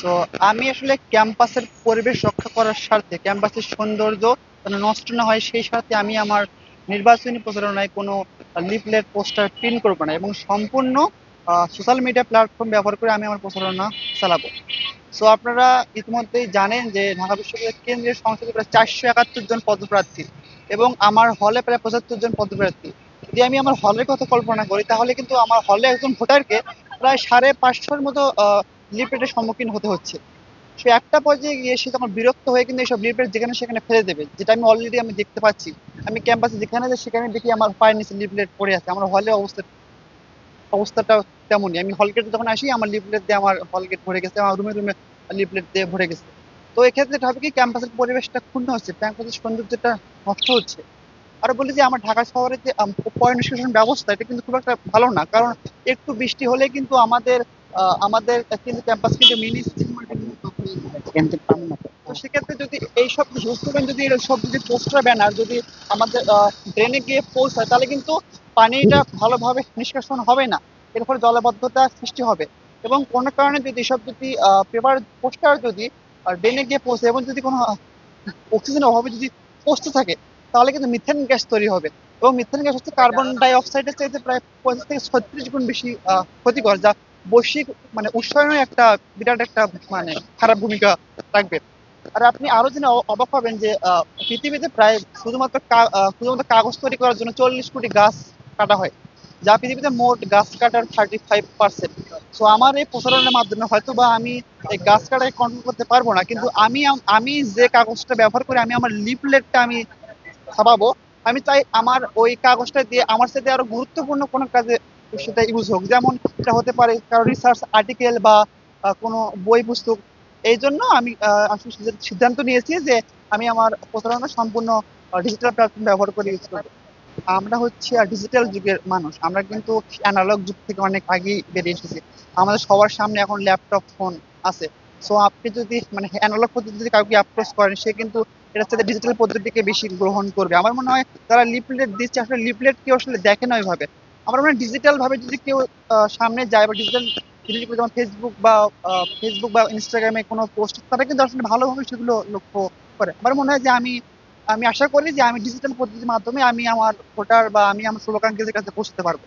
So আমি আসলে ক্যাম্পাসের পরিবেশ রক্ষা করার স্বার্থে ক্যাম্পাসের সৌন্দর্য যেন নষ্ট না হয় সেই স্বার্থে আমি আমার নির্বাচনী প্রচারণায় কোনো লিফলেট পোস্টার প্রিন্ট করবো না এবং সম্পূর্ণ সোশ্যাল মিডিয়া প্ল্যাটফর্ম ব্যবহার করে আমি আমার প্রচারণা চালাবো। সো আপনারা ইতিমধ্যেই জানেন যে ঢাকা বিশ্ববিদ্যালয়ের কেন্দ্রীয় সংসদে প্রায় 471 জন পদপ্রার্থী এবং আমার হলে প্রায় 75 জন পদপ্রার্থী। যদি আমি আমার হলের কথা কল্পনা করি তাহলে কিন্তু আমার হলে একজন ভোটারকে প্রায় 550-র মতো লিফলেটের সম্মুখীন হতে হচ্ছে। সে একটা পর্যায়ে গিয়ে সে তখন বিরক্ত হয়ে কিন্তু এইসব লিফলেট যেখানে সেখানে ফেলে দেবে, যেটা আমি অলরেডি দেখতে পাচ্ছি। আমি ক্যাম্পাসে যেখানে যাই সেখানে দেখি আমার পায়ের নিচে লিফলেট পড়ে আছে। আমার হলে অবস্থাটা তেমনই। আমি হল গেটে যখন আসি আমার লিফলেট দিয়ে আমার হল গেট ভরে গেছে, আমার রুমে রুমে লিফলেট দিয়ে ভরে গেছে। তো এক্ষেত্রে এটা হবে কি ক্যাম্পাসের পরিবেশটা ক্ষুণ্ণ হচ্ছে, ক্যাম্পাসের সৌন্দর্যটা নষ্ট হচ্ছে। আরো বলি যে আমার ঢাকা শহরে যে পয় নিষ্কাশন ব্যবস্থা এটা কিন্তু খুব একটা ভালো না, কারণ একটু বৃষ্টি হলে কিন্তু আমাদের কিন্তু ক্যাম্পাস কিন্তু মিনি তো সেক্ষেত্রে যদি এইসব হিউস্টুডেন্ট যদি সব যদি পোস্টার ব্যানার যদি আমাদের ড্রেনে গিয়ে পৌঁছায় তাহলে কিন্তু পানিটা ভালোভাবে নিষ্কাশন হবে না। এর ফলে জলাবদ্ধতা সৃষ্টি হবে এবং কোনো কারণে যদি এসব যদি পেপার পোস্টার যদি ড্রেনে গিয়ে পৌঁছে এবং যদি কোনো অক্সিজেনের অভাবে যদি পচতে থাকে তাহলে কিন্তু মিথেন গ্যাস তৈরি হবে এবং মিথেন গ্যাস হচ্ছে কার্বন ডাই অক্সাইডের চাইতে প্রায় 25 থেকে 36 গুণ বেশি ক্ষতিকর, যা বৈশ্বিক মানে উষ্ণায়নের একটা বিরাট একটা মানে খারাপ ভূমিকা রাখবে। আর আপনি আরো জেনে অবাক হবেন যে পৃথিবীতে প্রায় শুধুমাত্র কাগজ তৈরি করার জন্য 40 কোটি গাছ কাটা হয়, যা পৃথিবীতে মোট গাছ কাটার 35%। সো আমার এই প্রসারণের মাধ্যমে হয়তো বা আমি এই গাছ কাটাকে কন্ট্রোল করতে পারবো না, কিন্তু আমি যে কাগজটা ব্যবহার করে আমি আমার লিফলেটটা আমি ছাপাবো, আমি চাই আমার ওই কাগজটা দিয়ে আমার সাথে আরো গুরুত্বপূর্ণ কোনো কাজে সেটা ইউজ হোক। যেমন এটা হতে পারে কারো রিসার্চ আর্টিকেল বা কোনো বই পুস্তক। এই জন্য আমি আসলে সিদ্ধান্ত নিয়েছি যে আমি আমার প্রচারণা সম্পূর্ণ ডিজিটাল প্ল্যাটফর্ম ব্যবহার করে ইউজ করবো। আমরা হচ্ছে ডিজিটাল যুগের মানুষ, আমরা কিন্তু অ্যানালগ যুগ থেকে অনেক আগেই বেরিয়ে এসেছি। আমাদের সবার সামনে এখন ল্যাপটপ ফোন আছে। সো আপনি যদি মানে অ্যানালগ পদ্ধতি যদি কাউকে অ্যাপ্রোচ করেন সে কিন্তু এটার সাথে ডিজিটাল পদ্ধতিকে বেশি গ্রহণ করবে। আমার মনে হয় যারা লিফলেট দিচ্ছে আসলে লিফলেট কেউ আসলে দেখে না ওইভাবে। আমার মনে হয় ডিজিটাল ভাবে যদি কেউ সামনে যায় বা ডিজিটাল যেমন ফেসবুক বা ইনস্টাগ্রামে কোনো পোস্ট তারা কিন্তু আসলে ভালোভাবে সেগুলো লক্ষ্য করে। আমার মনে হয় যে আমি আমি আশা করি যে আমি ডিজিটাল পদ্ধতির মাধ্যমে আমি আমার ভোটার বা আমি আমার শুভাকাঙ্ক্ষীদের কাছে পৌঁছতে পারবো।